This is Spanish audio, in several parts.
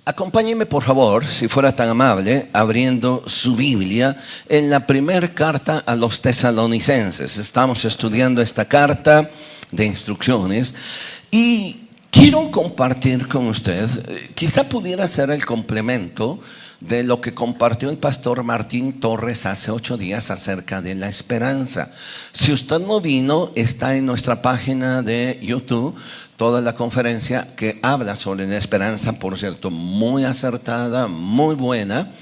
Acompáñeme, por favor, si fuera tan amable, abriendo su Biblia en la primera carta a los tesalonicenses. Estamos estudiando esta carta de instrucciones y quiero compartir con usted, quizá pudiera ser el complemento de lo que compartió el pastor Martín Torres hace 8 días acerca de la esperanza. Si usted no vino, está en nuestra página de YouTube toda la conferencia que habla sobre la esperanza, por cierto, muy acertada, muy buena,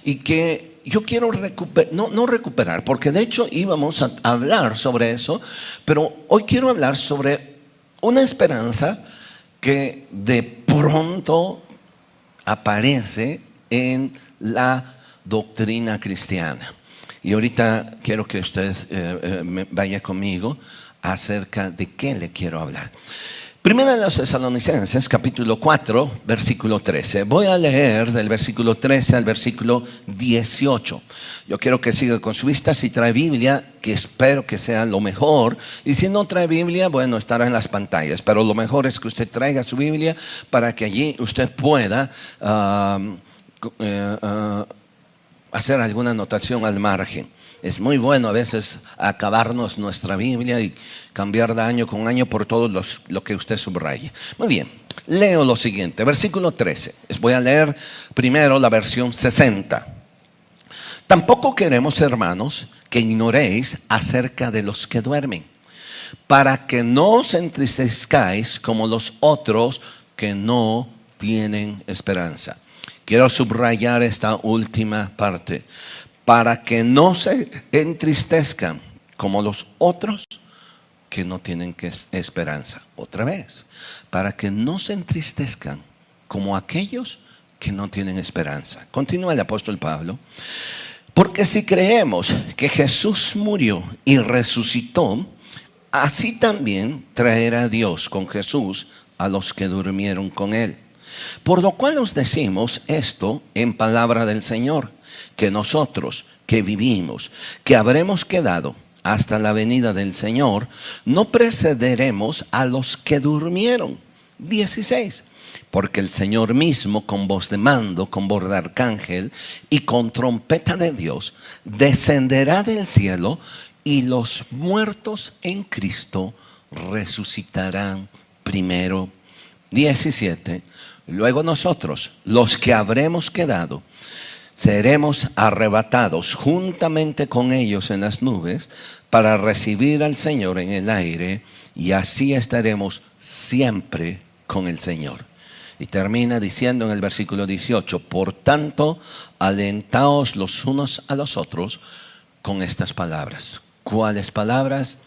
y que yo quiero recuperar, porque de hecho íbamos a hablar sobre eso, pero hoy quiero hablar sobre una esperanza que de pronto aparece en la doctrina cristiana. Y ahorita quiero que usted vaya conmigo acerca de qué le quiero hablar. Primera de los Tesalonicenses, capítulo 4, versículo 13. Voy a leer del versículo 13 al versículo 18. Yo quiero que siga con su vista. Si trae Biblia, que espero que sea lo mejor. Y si no trae Biblia, bueno, estará en las pantallas. Pero lo mejor es que usted traiga su Biblia para que allí usted pueda hacer alguna anotación al margen. Es muy bueno a veces acabarnos nuestra Biblia y cambiar de año con año por todo lo que usted subraye. Muy bien, leo lo siguiente, versículo 13. Les voy a leer primero la versión 60. Tampoco queremos, hermanos, que ignoréis acerca de los que duermen, para que no os entristezcáis como los otros que no tienen esperanza. Quiero subrayar esta última parte. Para que no se entristezcan como los otros que no tienen esperanza. Otra vez, para que no se entristezcan como aquellos que no tienen esperanza. Continúa el apóstol Pablo. Porque si creemos que Jesús murió y resucitó, así también traerá Dios con Jesús a los que durmieron con él. Por lo cual os decimos esto en palabra del Señor, que nosotros que vivimos, que habremos quedado hasta la venida del Señor, no precederemos a los que durmieron. 16. Porque el Señor mismo, con voz de mando, con voz de arcángel y con trompeta de Dios, descenderá del cielo, y los muertos en Cristo resucitarán primero. 17. Luego nosotros, los que habremos quedado, seremos arrebatados juntamente con ellos en las nubes para recibir al Señor en el aire, y así estaremos siempre con el Señor. Y termina diciendo en el versículo 18, por tanto, alentaos los unos a los otros con estas palabras. ¿Cuáles palabras?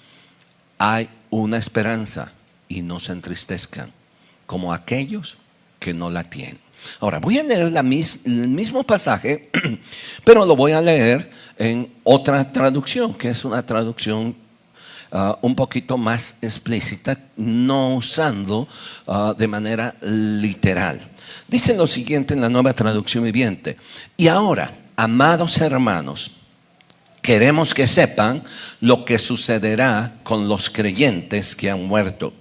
Hay una esperanza y no se entristezcan como aquellos que no la tienen. Ahora voy a leer el mismo pasaje, pero lo voy a leer en otra traducción, que es una traducción un poquito más explícita, no usando de manera literal. Dice lo siguiente en la Nueva Traducción Viviente: y ahora, amados hermanos, queremos que sepan lo que sucederá con los creyentes que han muerto,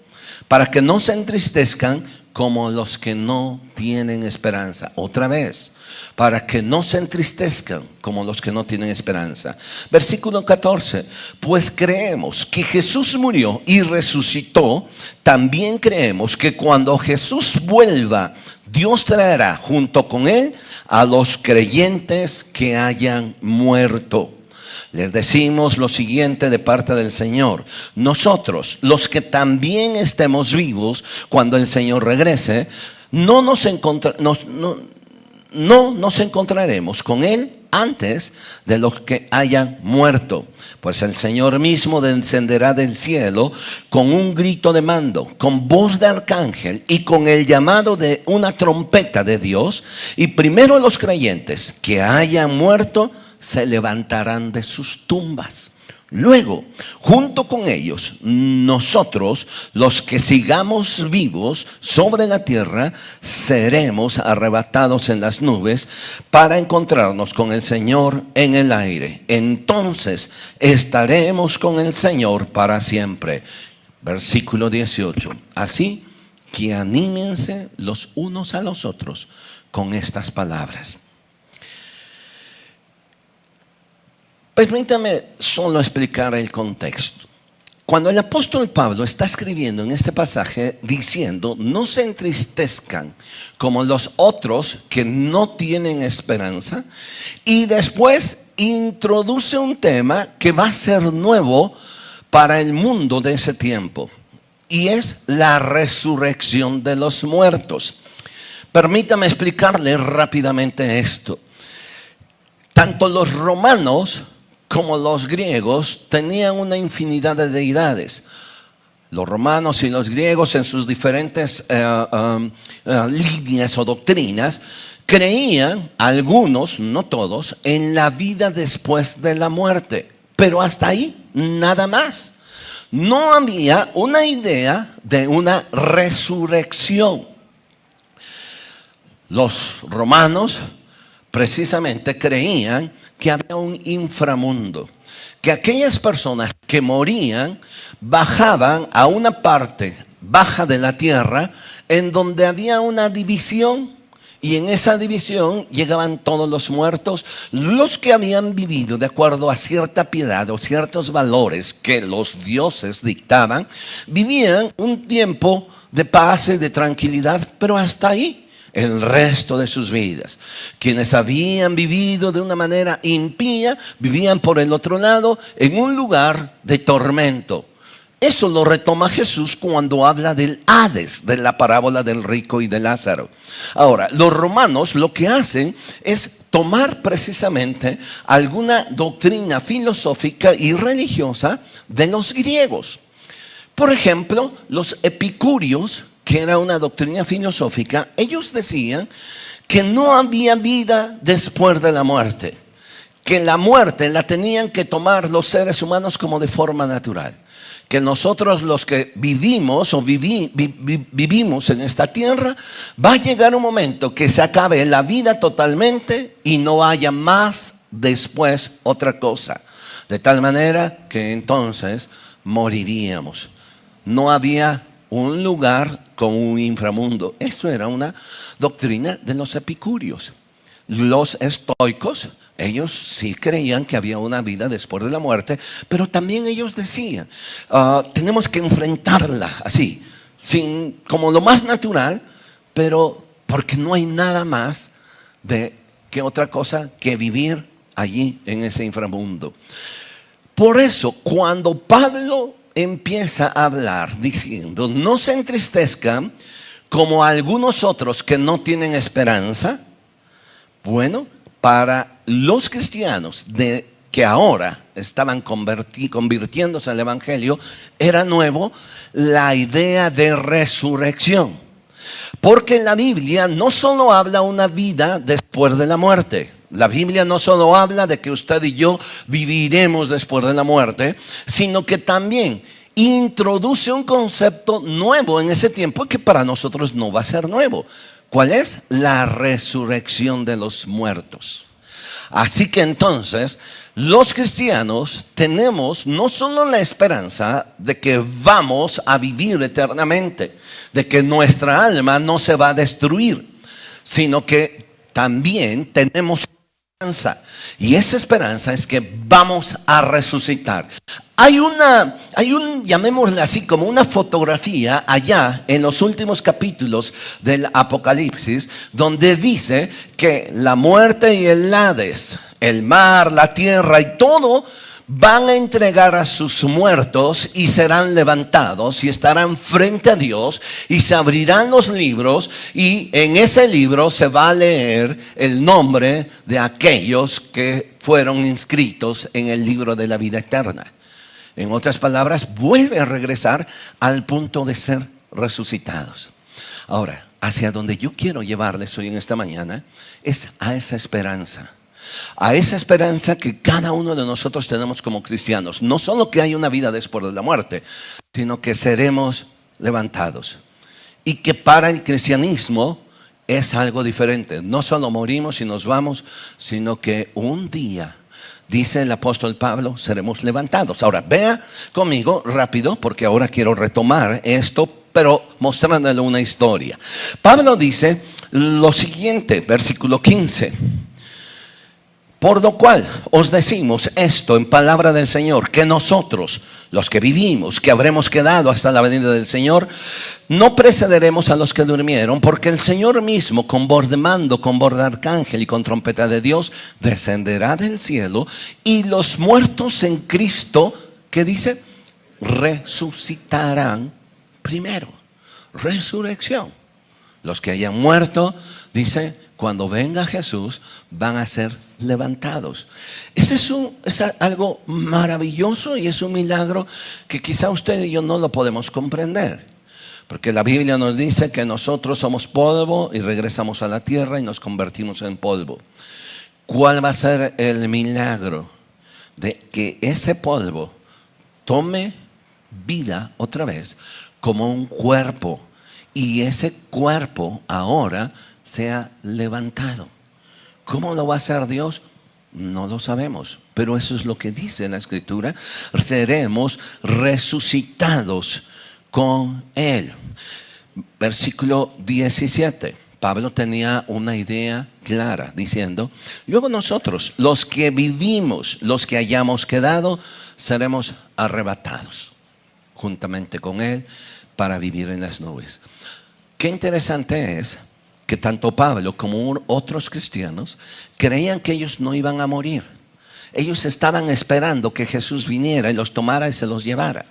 para que no se entristezcan como los que no tienen esperanza. Otra vez, para que no se entristezcan como los que no tienen esperanza. Versículo 14. Pues creemos que Jesús murió y resucitó. También creemos que cuando Jesús vuelva, Dios traerá junto con él a los creyentes que hayan muerto. Les decimos lo siguiente de parte del Señor: nosotros, los que también estemos vivos cuando el Señor regrese, no nos encontraremos con Él antes de los que hayan muerto. Pues el Señor mismo descenderá del cielo con un grito de mando, con voz de arcángel y con el llamado de una trompeta de Dios. Y primero los creyentes que hayan muerto se levantarán de sus tumbas. Luego, junto con ellos, nosotros, los que sigamos vivos sobre la tierra, seremos arrebatados en las nubes para encontrarnos con el Señor en el aire. Entonces estaremos con el Señor para siempre. Versículo 18. Así que anímense los unos a los otros con estas palabras. Permítame solo explicar el contexto. Cuando el apóstol Pablo está escribiendo en este pasaje diciendo, no se entristezcan como los otros que no tienen esperanza, y después introduce un tema que va a ser nuevo para el mundo de ese tiempo, y es la resurrección de los muertos. Permítame explicarle rápidamente esto. Tanto los romanos como los griegos tenían una infinidad de deidades. Los romanos y los griegos en sus diferentes líneas o doctrinas creían, algunos, no todos, en la vida después de la muerte. Pero hasta ahí, nada más. No había una idea de una resurrección. Los romanos precisamente creían que había un inframundo, que aquellas personas que morían bajaban a una parte baja de la tierra en donde había una división, y en esa división llegaban todos los muertos, los que habían vivido de acuerdo a cierta piedad o ciertos valores que los dioses dictaban, vivían un tiempo de paz y de tranquilidad, pero hasta ahí. El resto de sus vidas. Quienes habían vivido de una manera impía, vivían por el otro lado en un lugar de tormento. Eso lo retoma Jesús cuando habla del Hades, de la parábola del rico y de Lázaro. Ahora, los romanos lo que hacen es tomar precisamente alguna doctrina filosófica y religiosa de los griegos. Por ejemplo, los epicúreos, que era una doctrina filosófica, ellos decían que no había vida después de la muerte, que la muerte la tenían que tomar los seres humanos como de forma natural, que nosotros los que vivimos o vivimos en esta tierra, va a llegar un momento que se acabe la vida totalmente y no haya más después otra cosa, de tal manera que entonces moriríamos. No había un lugar con un inframundo. Esto era una doctrina de los epicúreos. Los estoicos, ellos sí creían que había una vida después de la muerte, pero también ellos decían, tenemos que enfrentarla así, como lo más natural, pero porque no hay nada más que otra cosa que vivir allí en ese inframundo. Por eso, cuando Pablo empieza a hablar diciendo, no se entristezcan como algunos otros que no tienen esperanza. Bueno, para los cristianos que ahora estaban convirtiéndose al evangelio, era nuevo la idea de resurrección. Porque en la Biblia no solo habla una vida después de la muerte. La Biblia no solo habla de que usted y yo viviremos después de la muerte, sino que también introduce un concepto nuevo en ese tiempo que para nosotros no va a ser nuevo. ¿Cuál es? La resurrección de los muertos. Así que entonces, los cristianos tenemos no solo la esperanza de que vamos a vivir eternamente, de que nuestra alma no se va a destruir, sino que también tenemos esperanza. Y esa esperanza es que vamos a resucitar. Hay llamémosle así, como una fotografía allá en los últimos capítulos del Apocalipsis, donde dice que la muerte y el Hades, el mar, la tierra y todo van a entregar a sus muertos y serán levantados y estarán frente a Dios y se abrirán los libros y en ese libro se va a leer el nombre de aquellos que fueron inscritos en el libro de la vida eterna. En otras palabras, vuelve a regresar al punto de ser resucitados. Ahora, hacia donde yo quiero llevarles hoy en esta mañana es a esa esperanza. A esa esperanza que cada uno de nosotros tenemos como cristianos. No solo que hay una vida después de la muerte, sino que seremos levantados. Y que para el cristianismo es algo diferente. No solo morimos y nos vamos, sino que un día, dice el apóstol Pablo, seremos levantados. Ahora, vea conmigo rápido, porque ahora quiero retomar esto pero mostrándole una historia. Pablo dice lo siguiente, versículo 15. Por lo cual os decimos esto en palabra del Señor, que nosotros, los que vivimos, que habremos quedado hasta la venida del Señor, no precederemos a los que durmieron, porque el Señor mismo, con voz de mando, con voz de arcángel y con trompeta de Dios, descenderá del cielo, y los muertos en Cristo, ¿qué dice? Resucitarán primero. Resurrección. Los que hayan muerto, dice, cuando venga Jesús, van a ser levantados. Es algo maravilloso y es un milagro que quizá usted y yo no lo podemos comprender. Porque la Biblia nos dice que nosotros somos polvo y regresamos a la tierra y nos convertimos en polvo. ¿Cuál va a ser el milagro de que ese polvo tome vida otra vez como un cuerpo? Y ese cuerpo ahora sea levantado. ¿Cómo lo va a hacer Dios? No lo sabemos, pero eso es lo que dice la Escritura. Seremos resucitados con Él. Versículo 17. Pablo tenía una idea clara diciendo: luego nosotros, los que vivimos, los que hayamos quedado, seremos arrebatados juntamente con Él para vivir en las nubes. Qué interesante es que tanto Pablo como otros cristianos creían que ellos no iban a morir. Ellos estaban esperando que Jesús viniera y los tomara y se los llevara.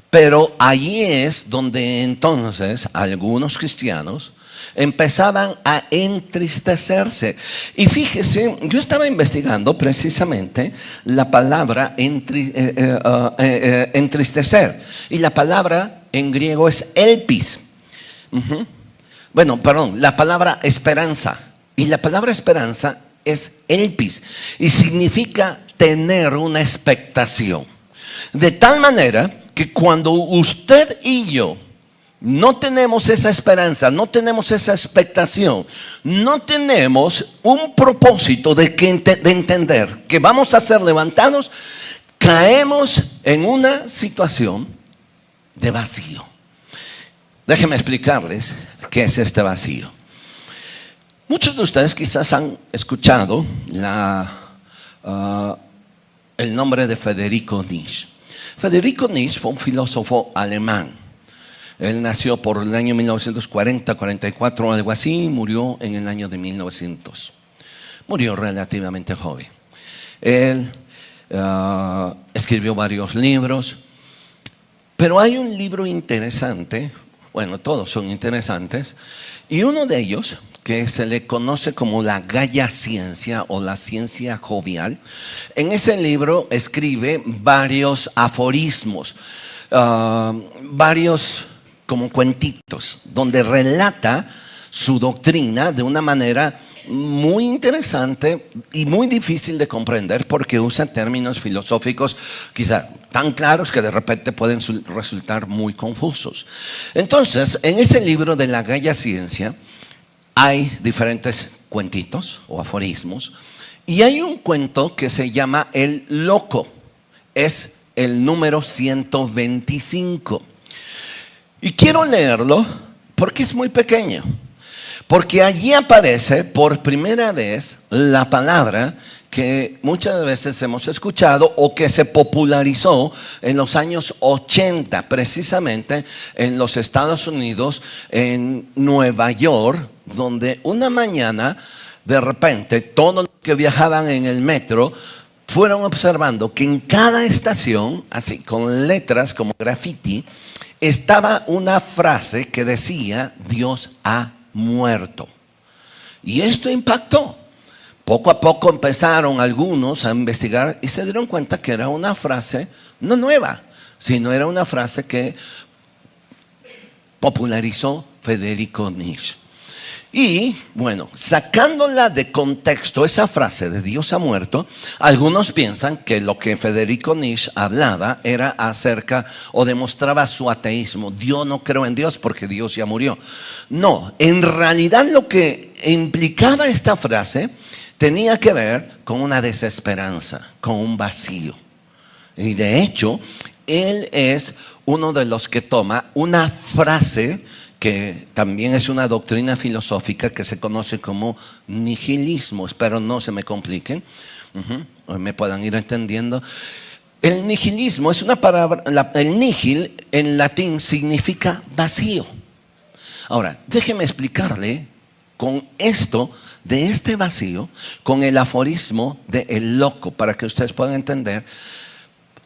Pero allí es donde entonces algunos cristianos empezaban a entristecerse. Y fíjese, yo estaba investigando precisamente la palabra entristecer. Y la palabra en griego es elpis. Bueno, perdón, la palabra esperanza. Y la palabra esperanza es elpis. Y significa tener una expectación. De tal manera que cuando usted y yo no tenemos esa esperanza, no tenemos esa expectación, no tenemos un propósito de entender que vamos a ser levantados, caemos en una situación de vacío. Déjenme explicarles qué es este vacío. Muchos de ustedes quizás han escuchado el nombre de Friedrich Nietzsche. Friedrich Nietzsche fue un filósofo alemán. Él nació por el año 1940, 44, algo así, y murió en el año de 1900. Murió relativamente joven. Él escribió varios libros, pero hay un libro interesante. Bueno, todos son interesantes. Y uno de ellos, que se le conoce como la Gaia Ciencia o la ciencia jovial, en ese libro escribe varios aforismos, varios como cuentitos, donde relata su doctrina de una manera muy interesante y muy difícil de comprender, porque usa términos filosóficos quizá tan claros que de repente pueden resultar muy confusos. Entonces, en ese libro de la Gaia Ciencia hay diferentes cuentitos o aforismos, y hay un cuento que se llama El Loco. Es el número 125. Y quiero leerlo porque es muy pequeño. Porque allí aparece por primera vez la palabra que muchas veces hemos escuchado o que se popularizó en los años 80, precisamente en los Estados Unidos, en Nueva York, donde una mañana de repente todos los que viajaban en el metro fueron observando que en cada estación, así con letras como graffiti, estaba una frase que decía: Dios ha muerto. Y esto impactó. Poco a poco empezaron algunos a investigar y se dieron cuenta que era una frase no nueva, sino era una frase que popularizó Friedrich Nietzsche. Y bueno, sacándola de contexto, esa frase de Dios ha muerto, algunos piensan que lo que Friedrich Nietzsche hablaba era acerca o demostraba su ateísmo. Yo no creo en Dios porque Dios ya murió. No, en realidad lo que implicaba esta frase tenía que ver con una desesperanza, con un vacío. Y de hecho, él es uno de los que toma una frase que también es una doctrina filosófica que se conoce como nihilismo. Espero no se me compliquen, hoy me puedan ir entendiendo. El nihilismo es una palabra, el nihil en latín significa vacío. Ahora, déjeme explicarle con esto, de este vacío, con el aforismo de El Loco, para que ustedes puedan entender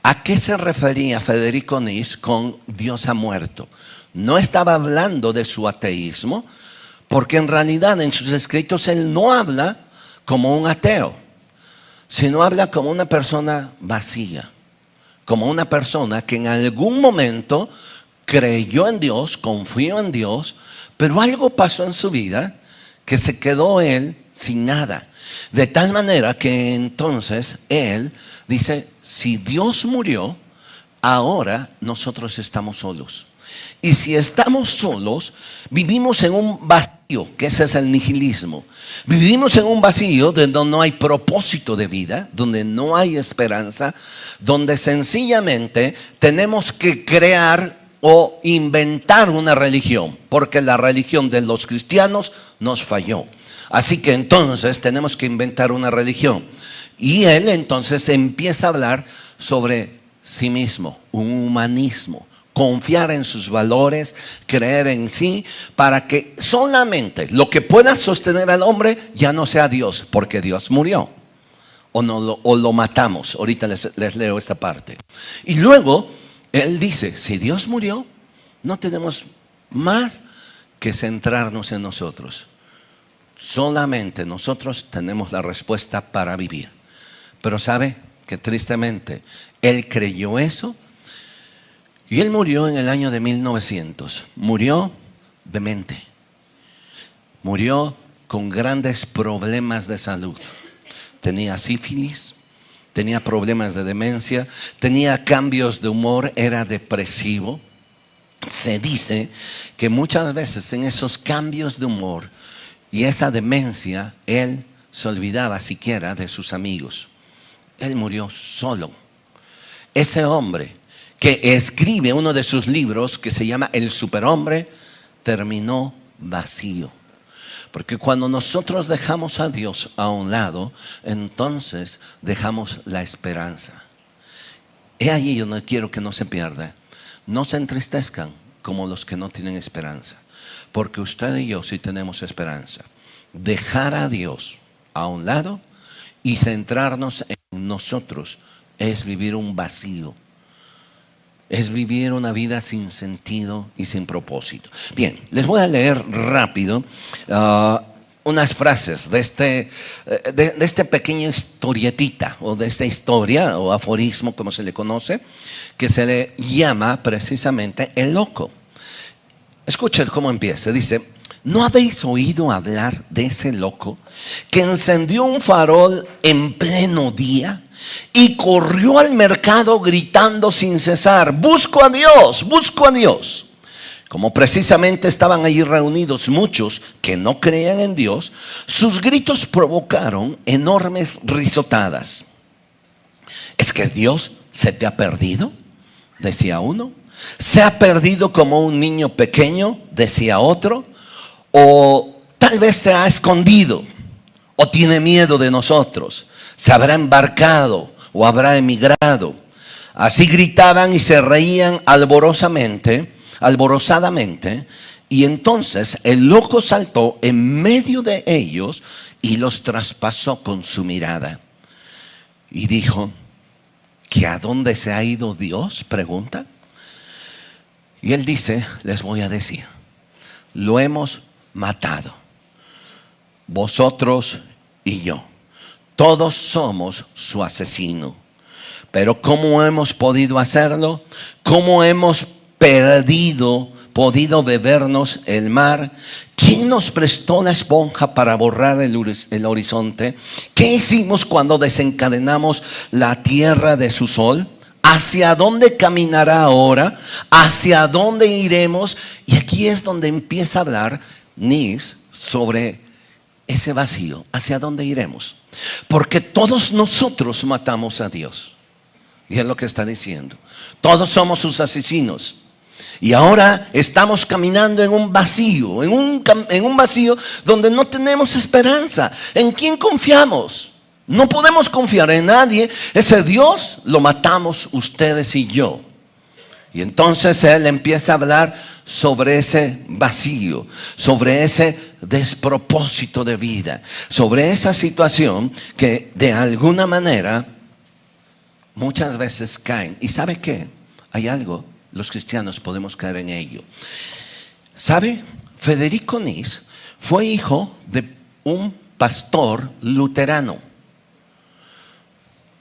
a qué se refería Federico Nietzsche con Dios ha muerto. No estaba hablando de su ateísmo, porque en realidad en sus escritos él no habla como un ateo, sino habla como una persona vacía, como una persona que en algún momento creyó en Dios, confió en Dios, pero algo pasó en su vida que se quedó él sin nada. De tal manera que entonces él dice, si Dios murió, ahora nosotros estamos solos. Y si estamos solos, vivimos en un vacío, que ese es el nihilismo. Vivimos en un vacío donde no hay propósito de vida, donde no hay esperanza, donde sencillamente tenemos que crear o inventar una religión, porque la religión de los cristianos nos falló. Así que entonces tenemos que inventar una religión. Y él entonces empieza a hablar sobre sí mismo, un humanismo, confiar en sus valores, creer en sí, para que solamente lo que pueda sostener al hombre ya no sea Dios, porque Dios murió. O lo matamos. Ahorita les leo esta parte. Y luego él dice, si Dios murió, no tenemos más que centrarnos en nosotros. Solamente nosotros tenemos la respuesta para vivir. Pero sabe que tristemente él creyó eso y él murió en el año de 1900. Murió demente. Murió con grandes problemas de salud. Tenía sífilis, tenía problemas de demencia, tenía cambios de humor, era depresivo. Se dice que muchas veces en esos cambios de humor y esa demencia, él se olvidaba siquiera de sus amigos. Él murió solo. Ese hombre que escribe uno de sus libros que se llama El Superhombre, terminó vacío. Porque cuando nosotros dejamos a Dios a un lado, entonces dejamos la esperanza. He allí donde quiero que no se pierda. No se entristezcan como los que no tienen esperanza. Porque usted y yo sí tenemos esperanza. Dejar a Dios a un lado y centrarnos en nosotros es vivir un vacío. Es vivir una vida sin sentido y sin propósito. Bien, les voy a leer rápido unas frases de este pequeño historietita, o de esta historia, o aforismo como se le conoce, que se le llama precisamente El Loco. Escuchen cómo empieza. Dice, ¿no habéis oído hablar de ese loco que encendió un farol en pleno día y corrió al mercado gritando sin cesar, busco a Dios, busco a Dios? Como precisamente estaban allí reunidos muchos que no creían en Dios, sus gritos provocaron enormes risotadas. ¿Es que Dios se te ha perdido?, decía uno. ¿Se ha perdido como un niño pequeño?, decía otro. O tal vez se ha escondido, o tiene miedo de nosotros, se habrá embarcado o habrá emigrado. Así gritaban y se reían alborozadamente, y entonces el loco saltó en medio de ellos y los traspasó con su mirada. Y dijo, ¿que a dónde se ha ido Dios?, pregunta. Y él dice, les voy a decir, lo hemos matado, vosotros y yo. Todos somos su asesino. Pero ¿cómo hemos podido hacerlo? ¿Cómo hemos podido bebernos el mar? ¿Quién nos prestó la esponja para borrar el horizonte? ¿Qué hicimos cuando desencadenamos la tierra de su sol? ¿Hacia dónde caminará ahora? ¿Hacia dónde iremos? Y aquí es donde empieza a hablar Nietzsche sobre ese vacío. ¿Hacia dónde iremos? Porque todos nosotros matamos a Dios. Y es lo que está diciendo. Todos somos sus asesinos. Y ahora estamos caminando en un vacío, en un vacío donde no tenemos esperanza. ¿En quién confiamos? No podemos confiar en nadie. Ese Dios lo matamos ustedes y yo. Y entonces él empieza a hablar sobre ese vacío, sobre ese despropósito de vida, sobre esa situación que de alguna manera muchas veces caen. ¿Y sabe qué? Hay algo, los cristianos podemos caer en ello. ¿Sabe? Federico Nis fue hijo de un pastor luterano.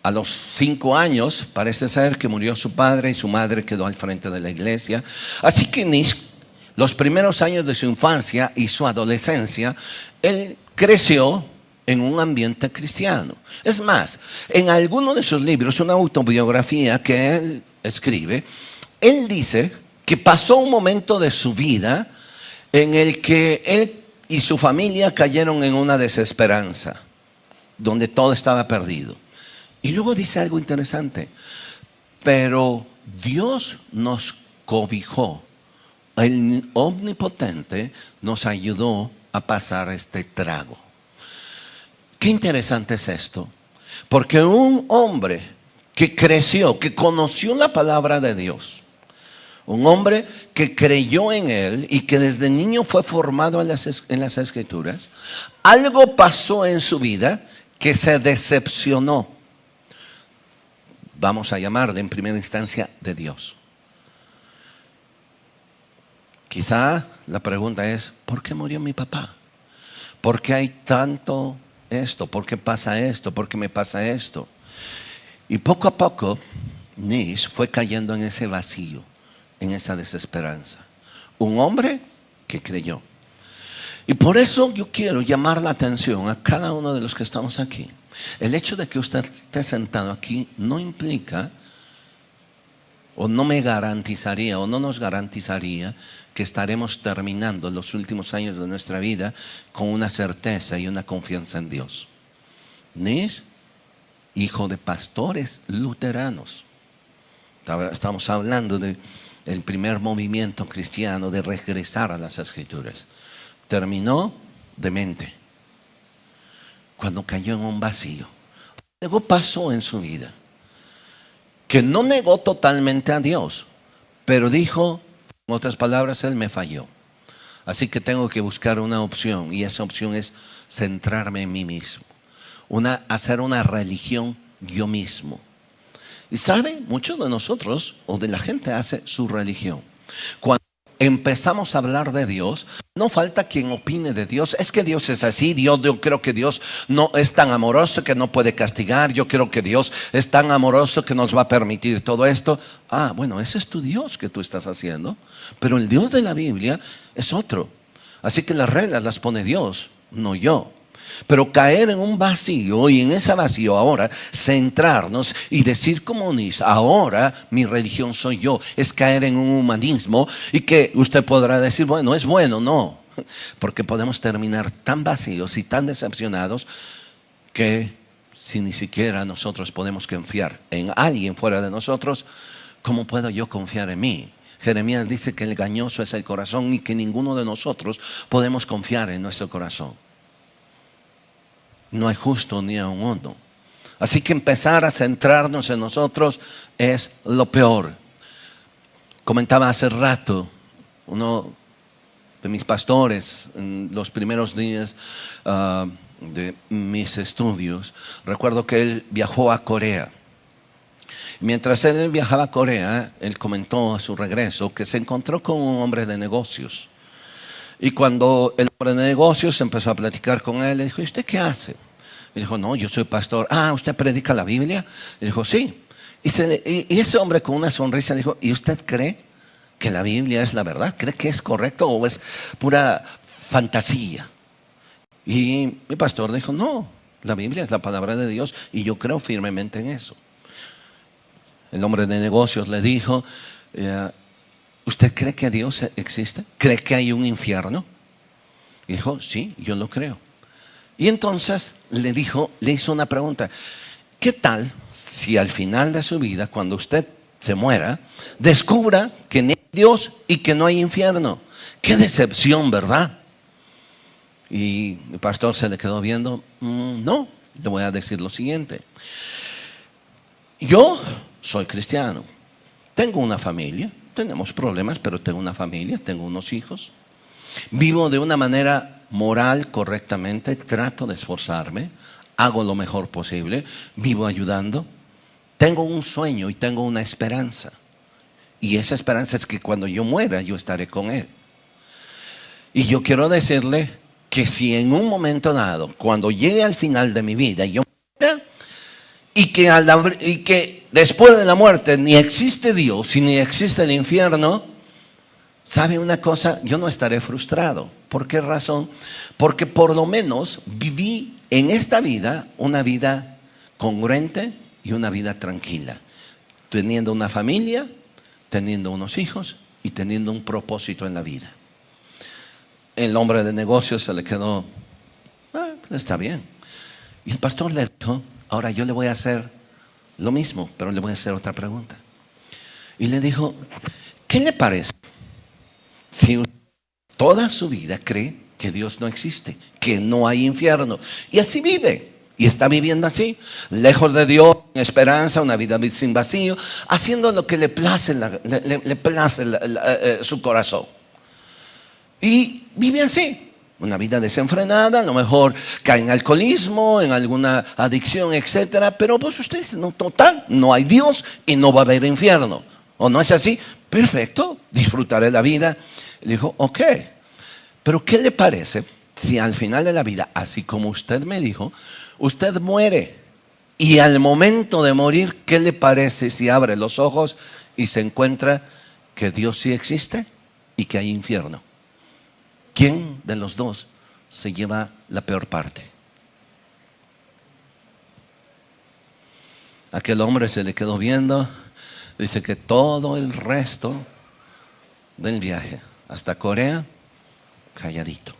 A los 5 años parece ser que murió su padre y su madre quedó al frente de la iglesia. Así que Nis, los primeros años de su infancia y su adolescencia, él creció en un ambiente cristiano. Es más, en alguno de sus libros, una autobiografía que él escribe, él dice que pasó un momento de su vida en el que él y su familia cayeron en una desesperanza, donde todo estaba perdido. Y luego dice algo interesante, pero Dios nos cobijó, el omnipotente nos ayudó a pasar este trago. Qué interesante es esto, porque un hombre que creció, que conoció la palabra de Dios, un hombre que creyó en él y que desde niño fue formado en las Escrituras, algo pasó en su vida que se decepcionó. Vamos a llamarle en primera instancia de Dios. Quizá la pregunta es, ¿por qué murió mi papá? ¿Por qué hay tanto esto? ¿Por qué pasa esto? ¿Por qué me pasa esto? Y poco a poco, Nis fue cayendo en ese vacío, en esa desesperanza. Un hombre que creyó. Y por eso yo quiero llamar la atención a cada uno de los que estamos aquí. El hecho de que usted esté sentado aquí no implica, o no me garantizaría, o no nos garantizaría que estaremos terminando los últimos años de nuestra vida con una certeza y una confianza en Dios. Nis, hijo de pastores luteranos. Estamos hablando del primer movimiento cristiano de regresar a las Escrituras. Terminó demente cuando cayó en un vacío. Algo pasó en su vida que no negó totalmente a Dios, pero dijo, en otras palabras, él me falló. Así que tengo que buscar una opción, y esa opción es centrarme en mí mismo, hacer una religión yo mismo. Y sabe, muchos de nosotros o de la gente hace su religión. Cuando empezamos a hablar de Dios, no falta quien opine de Dios. Es que Dios es así, yo creo que Dios no es tan amoroso que no puede castigar. Yo creo que Dios es tan amoroso que nos va a permitir todo esto. Ah, bueno, ese es tu Dios que tú estás haciendo, pero el Dios de la Biblia es otro. Así que las reglas las pone Dios, no yo. Pero caer en un vacío, y en ese vacío ahora centrarnos y decir como Nis, ahora mi religión soy yo, es caer en un humanismo. Y que usted podrá decir, bueno, es bueno. No, porque podemos terminar tan vacíos y tan decepcionados que si ni siquiera nosotros podemos confiar en alguien fuera de nosotros, ¿cómo puedo yo confiar en mí? Jeremías dice que el engañoso es el corazón y que ninguno de nosotros podemos confiar en nuestro corazón. No hay justo ni a uno. Así que empezar a centrarnos en nosotros es lo peor. Comentaba hace rato uno de mis pastores en los primeros días de mis estudios. Recuerdo que él viajó a Corea. Mientras él viajaba a Corea, él comentó a su regreso que se encontró con un hombre de negocios. Y cuando el hombre de negocios empezó a platicar con él, le dijo, ¿y usted qué hace? Y dijo, no, yo soy pastor. Ah, ¿usted predica la Biblia? Y dijo, sí. Y ese hombre con una sonrisa le dijo, ¿y usted cree que la Biblia es la verdad? ¿Cree que es correcto o es pura fantasía? Y mi pastor dijo, no, la Biblia es la palabra de Dios y yo creo firmemente en eso. El hombre de negocios le dijo, ¿usted cree que Dios existe? ¿Cree que hay un infierno? Y dijo, sí, yo lo creo. Y entonces le hizo una pregunta. ¿Qué tal si al final de su vida, cuando usted se muera, descubra que no hay Dios y que no hay infierno. ¡Qué decepción!, ¿verdad? Y el pastor se le quedó viendo. No, le voy a decir lo siguiente. Yo soy cristiano, tengo una familia, tenemos problemas, pero tengo una familia, tengo unos hijos. Vivo de una manera moral correctamente, trato de esforzarme, hago lo mejor posible, vivo ayudando. Tengo un sueño y tengo una esperanza. Y esa esperanza es que cuando yo muera, yo estaré con Él. Y yo quiero decirle que si en un momento dado, cuando llegue al final de mi vida, yo muera, y que después de la muerte ni existe Dios y ni existe el infierno, ¿sabe una cosa? Yo no estaré frustrado. ¿Por qué razón? Porque por lo menos viví en esta vida una vida congruente y una vida tranquila, teniendo una familia, teniendo unos hijos y teniendo un propósito en la vida. El hombre de negocios se le quedó, está bien. Y el pastor le dijo, ahora yo le voy a hacer lo mismo, pero le voy a hacer otra pregunta. Y le dijo, ¿qué le parece si usted toda su vida cree que Dios no existe, que no hay infierno? Y así vive, y está viviendo así, lejos de Dios, en esperanza, una vida sin vacío, haciendo lo que le place, su corazón. Y vive así, una vida desenfrenada, a lo mejor cae en alcoholismo, en alguna adicción, etcétera. Pero pues usted dice, no, total, no hay Dios y no va a haber infierno. ¿O no es así? Perfecto, disfrutaré la vida. Le dijo, ok, pero ¿qué le parece si al final de la vida, así como usted me dijo, usted muere? Y al momento de morir, ¿qué le parece si abre los ojos y se encuentra que Dios sí existe y que hay infierno? ¿Quién de los dos se lleva la peor parte? Aquel hombre se le quedó viendo. Dice que todo el resto del viaje hasta Corea, calladito.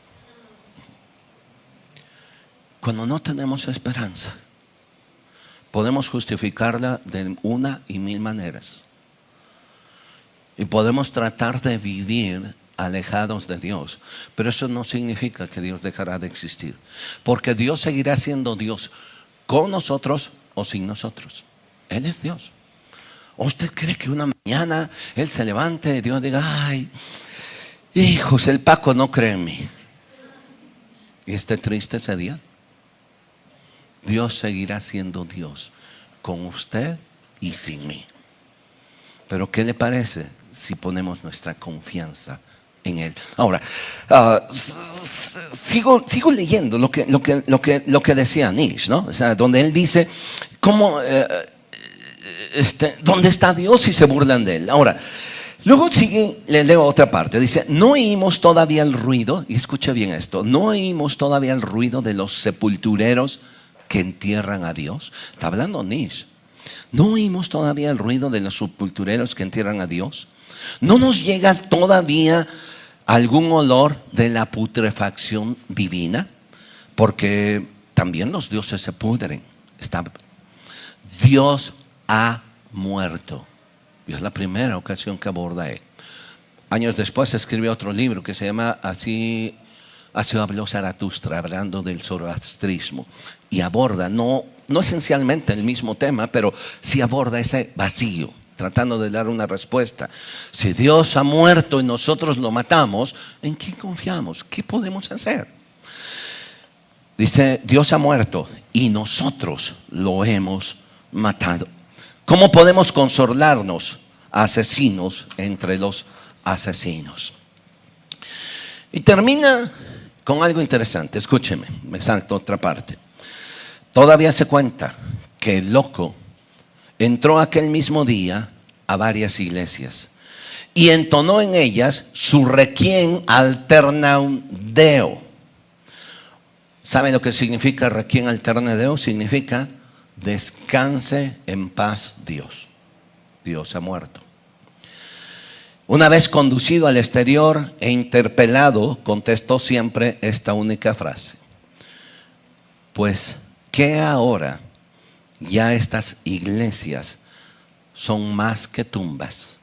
Cuando no tenemos esperanza, podemos justificarla de una y mil maneras. Y podemos tratar de vivir alejados de Dios, pero eso no significa que Dios dejará de existir, porque Dios seguirá siendo Dios con nosotros o sin nosotros. Él es Dios. ¿O usted cree que una mañana Él se levante y Dios diga, ay, hijos, el Paco no cree en mí, y esté triste ese día? Dios seguirá siendo Dios con usted y sin mí. Pero ¿qué le parece si ponemos nuestra confianza en Él? Ahora, sigo leyendo lo que decía Nietzsche, ¿no? O sea, donde él dice, ¿cómo, ¿dónde está Dios si se burlan de Él? Ahora, luego le leo otra parte. Dice, no oímos todavía el ruido, y escucha bien esto, no oímos todavía el ruido de los sepultureros que entierran a Dios. Está hablando Nietzsche. No oímos todavía el ruido de los sepultureros que entierran a Dios. No nos llega todavía algún olor de la putrefacción divina, porque también los dioses se pudren. Dios ha muerto, y es la primera ocasión que aborda Él. Años después escribió otro libro que se llama Así habló Zaratustra, hablando del zoroastrismo, y aborda no esencialmente el mismo tema, pero sí aborda ese vacío, tratando de dar una respuesta. Si Dios ha muerto y nosotros lo matamos, ¿en quién confiamos? ¿Qué podemos hacer? Dice, Dios ha muerto y nosotros lo hemos matado. ¿Cómo podemos consolarnos, asesinos entre los asesinos? Y termina con algo interesante. Escúcheme, me salto a otra parte. Todavía se cuenta que el loco entró aquel mismo día a varias iglesias y entonó en ellas su requiem alternam Deo. ¿Saben lo que significa requiem alternam Deo? Significa descanse en paz Dios. Dios ha muerto. Una vez conducido al exterior e interpelado, contestó siempre esta única frase: pues, ¿qué ahora ya estas iglesias son más que tumbas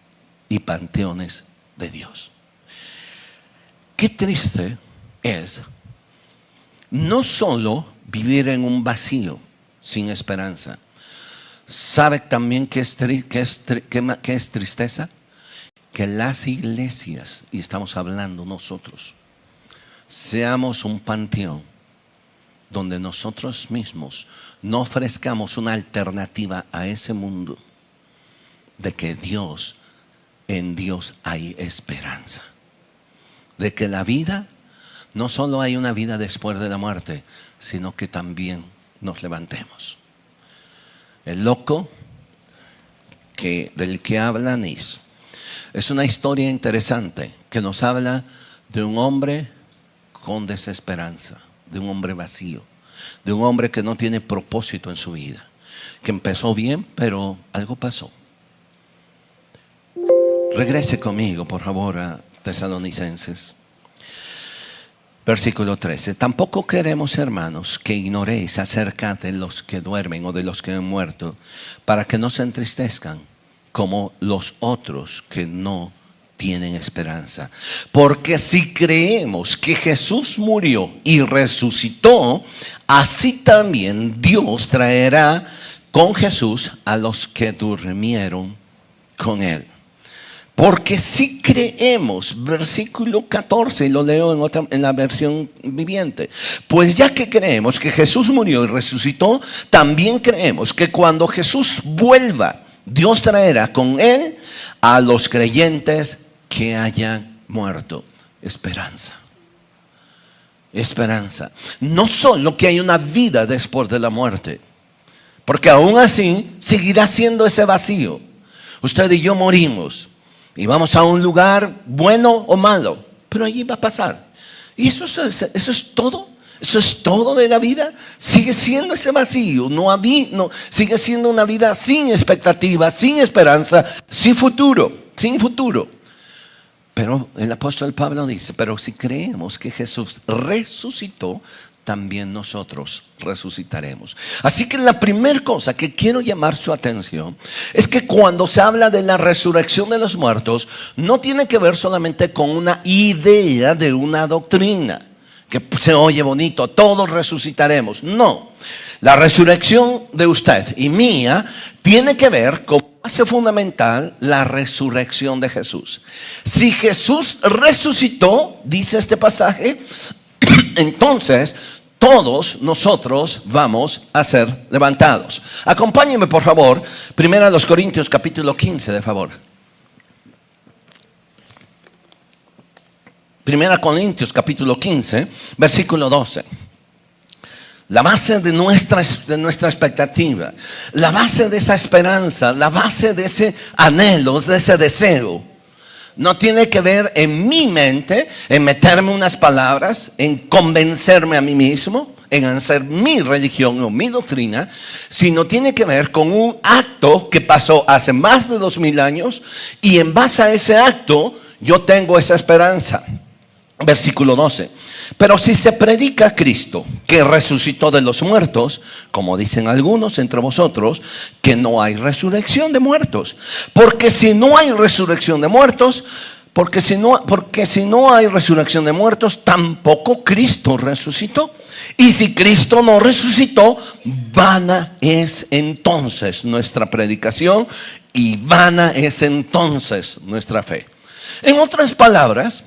y panteones de Dios. Qué triste es no solo vivir en un vacío sin esperanza. ¿Sabe también qué es tristeza? Que las iglesias, y estamos hablando nosotros, seamos un panteón donde nosotros mismos no ofrezcamos una alternativa a ese mundo de que en Dios hay esperanza. De que la vida, no solo hay una vida después de la muerte, sino que también nos levantemos. El loco del que habla Nis es una historia interesante que nos habla de un hombre con desesperanza, de un hombre vacío, de un hombre que no tiene propósito en su vida, que empezó bien, pero algo pasó. Regrese conmigo, por favor, a Tesalonicenses. Versículo 13. Tampoco queremos, hermanos, que ignoréis acerca de los que duermen o de los que han muerto, para que no se entristezcan como los otros que no tienen esperanza. Porque si creemos que Jesús murió y resucitó, así también Dios traerá con Jesús a los que durmieron con él. Porque si creemos, versículo 14, y lo leo en la versión viviente. Pues ya que creemos que Jesús murió y resucitó, también creemos que cuando Jesús vuelva, Dios traerá con él a los creyentes que hayan muerto. Esperanza. Esperanza. No solo que hay una vida después de la muerte, porque aún así seguirá siendo ese vacío. Usted y yo morimos y vamos a un lugar bueno o malo, pero allí va a pasar. Y eso es todo. Eso es todo de la vida. Sigue siendo ese vacío. Sigue siendo una vida sin expectativa, sin esperanza, sin futuro. Pero el apóstol Pablo dice, pero si creemos que Jesús resucitó, también nosotros resucitaremos. Así que la primera cosa que quiero llamar su atención es que cuando se habla de la resurrección de los muertos, no tiene que ver solamente con una idea de una doctrina que se oye bonito, todos resucitaremos. No, la resurrección de usted y mía tiene que ver con base fundamental la resurrección de Jesús. Si Jesús resucitó, dice este pasaje, entonces todos nosotros vamos a ser levantados. Acompáñenme por favor, 1 Corintios capítulo 15, de favor. 1 Corintios capítulo 15, versículo 12. La base de nuestra expectativa, la base de esa esperanza, la base de ese anhelo, de ese deseo, no tiene que ver en mi mente, en meterme unas palabras, en convencerme a mí mismo, en hacer mi religión o mi doctrina, sino tiene que ver con un acto que pasó hace más de 2000 años y en base a ese acto yo tengo esa esperanza. Versículo 12. Pero si se predica a Cristo que resucitó de los muertos, como dicen algunos entre vosotros, que no hay resurrección de muertos. Porque si no hay resurrección de muertos, porque si no hay resurrección de muertos, tampoco Cristo resucitó. Y si Cristo no resucitó, vana es entonces nuestra predicación y vana es entonces nuestra fe. En otras palabras,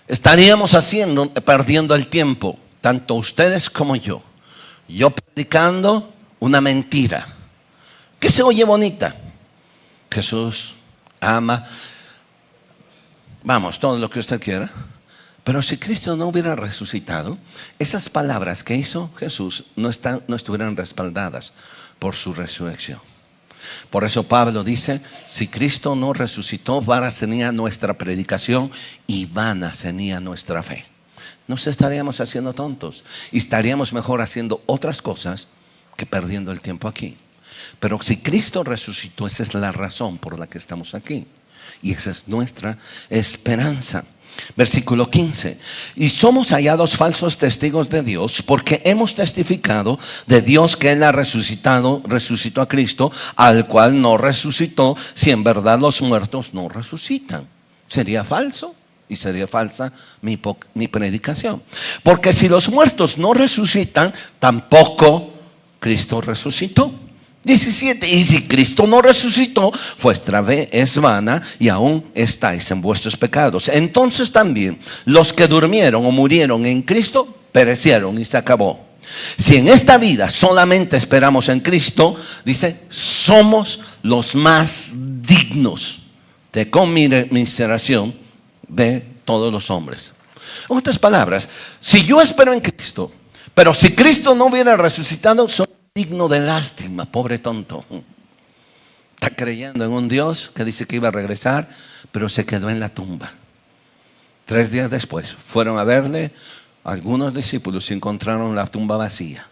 estaríamos perdiendo el tiempo, tanto ustedes como yo predicando una mentira que se oye bonita. Jesús ama, vamos, todo lo que usted quiera. Pero si Cristo no hubiera resucitado, esas palabras que hizo Jesús no estuvieran respaldadas por su resurrección. Por eso Pablo dice, si Cristo no resucitó, vana sería nuestra predicación y vana sería nuestra fe. Nos estaríamos haciendo tontos y estaríamos mejor haciendo otras cosas que perdiendo el tiempo aquí. Pero si Cristo resucitó, esa es la razón por la que estamos aquí y esa es nuestra esperanza. Versículo 15. Y somos hallados falsos testigos de Dios porque hemos testificado de Dios que Él ha resucitó a Cristo, al cual no resucitó, si en verdad los muertos no resucitan. Sería falso y sería falsa mi predicación. Porque si los muertos no resucitan, tampoco Cristo resucitó. 17. Y si Cristo no resucitó, vuestra fe es vana y aún estáis en vuestros pecados. Entonces también los que durmieron o murieron en Cristo perecieron y se acabó. Si en esta vida solamente esperamos en Cristo, dice, somos los más dignos de conmiseración de todos los hombres. En otras palabras, si yo espero en Cristo, pero si Cristo no hubiera resucitado, soy digno de lástima, pobre tonto. Está creyendo en un Dios que dice que iba a regresar, pero se quedó en la tumba. 3 días después fueron a verle algunos discípulos y encontraron la tumba vacía.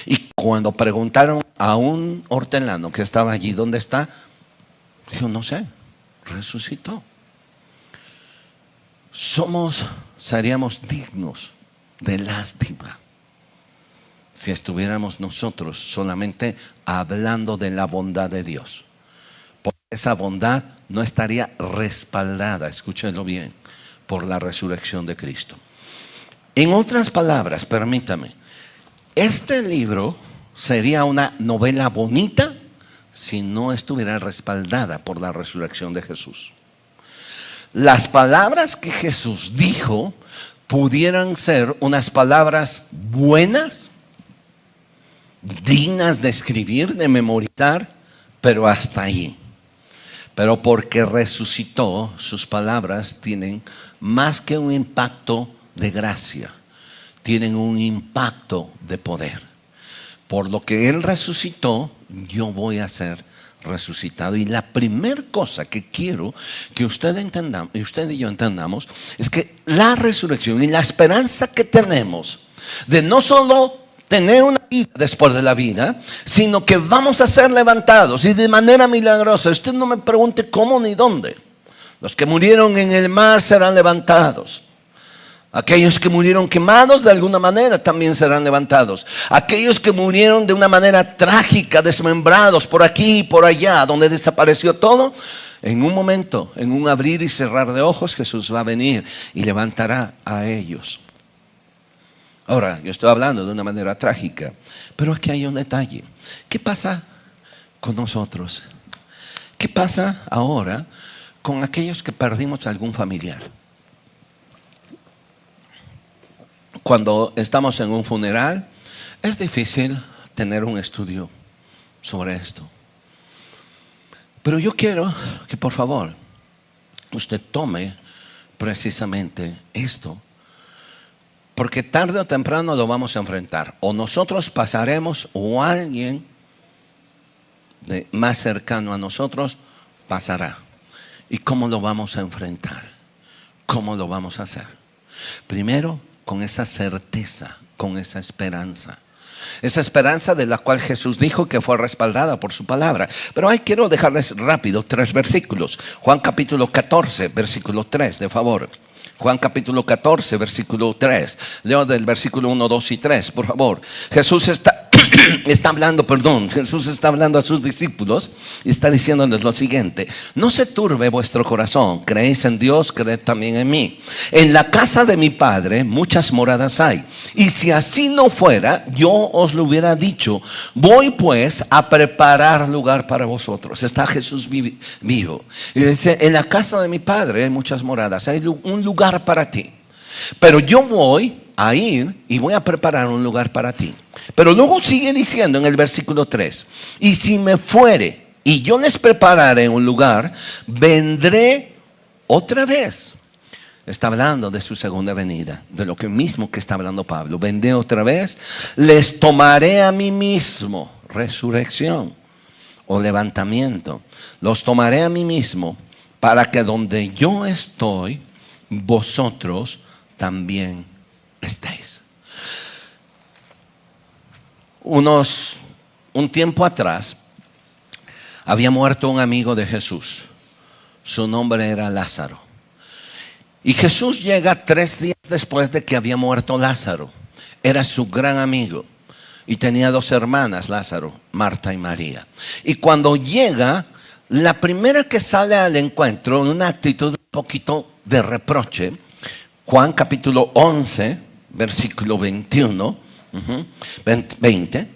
Y cuando preguntaron a un hortelano que estaba allí, ¿dónde está? Dijo, no sé, resucitó. Seríamos dignos de lástima si estuviéramos nosotros solamente hablando de la bondad de Dios. Porque esa bondad no estaría respaldada, escúchenlo bien, por la resurrección de Cristo. En otras palabras, permítame, este libro sería una novela bonita si no estuviera respaldada por la resurrección de Jesús. Las palabras que Jesús dijo pudieran ser unas palabras buenas, dignas de escribir, de memorizar, pero hasta ahí. Pero porque resucitó, sus palabras tienen más que un impacto de gracia, tienen un impacto de poder. Por lo que Él resucitó, yo voy a ser resucitado. Y la primera cosa que quiero que usted y yo entendamos es que la resurrección y la esperanza que tenemos de no solo tener una vida después de la vida, sino que vamos a ser levantados y de manera milagrosa. Usted no me pregunte cómo ni dónde. Los que murieron en el mar serán levantados. Aquellos que murieron quemados de alguna manera también serán levantados. Aquellos que murieron de una manera trágica, desmembrados por aquí y por allá, donde desapareció todo, en un momento, en un abrir y cerrar de ojos, Jesús va a venir y levantará a ellos. Ahora, yo estoy hablando de una manera trágica, pero aquí hay un detalle. ¿Qué pasa con nosotros? ¿Qué pasa ahora con aquellos que perdimos algún familiar? Cuando estamos en un funeral, es difícil tener un estudio sobre esto. Pero yo quiero que por favor usted tome precisamente esto, porque tarde o temprano lo vamos a enfrentar. O nosotros pasaremos o alguien más cercano a nosotros pasará. ¿Y cómo lo vamos a enfrentar? ¿Cómo lo vamos a hacer? Primero, con esa certeza, con esa esperanza. Esa esperanza de la cual Jesús dijo que fue respaldada por su palabra. Pero ahí quiero dejarles rápido 3 versículos. Juan capítulo 14, versículo 3, de favor. Juan capítulo 14, versículo 3. Leo del versículo 1, 2 y 3, por favor. Jesús está hablando a sus discípulos y está diciéndoles lo siguiente: no se turbe vuestro corazón, creéis en Dios, creed también en mí. En la casa de mi Padre muchas moradas hay, y si así no fuera, yo os lo hubiera dicho. Voy pues a preparar lugar para vosotros. Está Jesús vivo y dice: en la casa de mi Padre hay muchas moradas, hay un lugar para ti. Pero yo voy a ir y voy a preparar un lugar para ti. Pero luego sigue diciendo en el versículo 3: y si me fuere y yo les prepararé un lugar, vendré otra vez. Está hablando de su segunda venida, de lo que mismo que está hablando Pablo. Vendré otra vez, les tomaré a mí mismo. Resurrección o levantamiento. Los tomaré a mí mismo, para que donde yo estoy, vosotros también estéis. Un tiempo atrás había muerto un amigo de Jesús. Su nombre era Lázaro. Y Jesús llega 3 días después de que había muerto Lázaro. Era su gran amigo. Y tenía 2 hermanas, Lázaro, Marta y María. Y cuando llega, la primera que sale al encuentro, en una actitud un poquito de reproche, Juan capítulo 11, versículo 21, 20,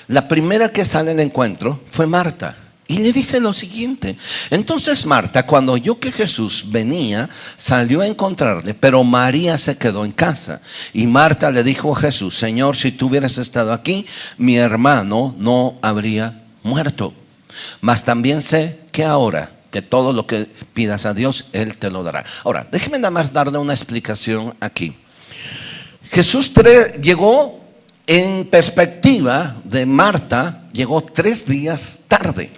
la primera que sale al encuentro fue Marta. Y le dice lo siguiente: entonces Marta, cuando oyó que Jesús venía, salió a encontrarle, pero María se quedó en casa. Y Marta le dijo a Jesús: Señor, si tú hubieras estado aquí, mi hermano no habría muerto. Mas también sé que ahora, que todo lo que pidas a Dios, Él te lo dará. Ahora, déjeme nada más darle una explicación aquí. Jesús llegó, en perspectiva de Marta, llegó 3 días tarde.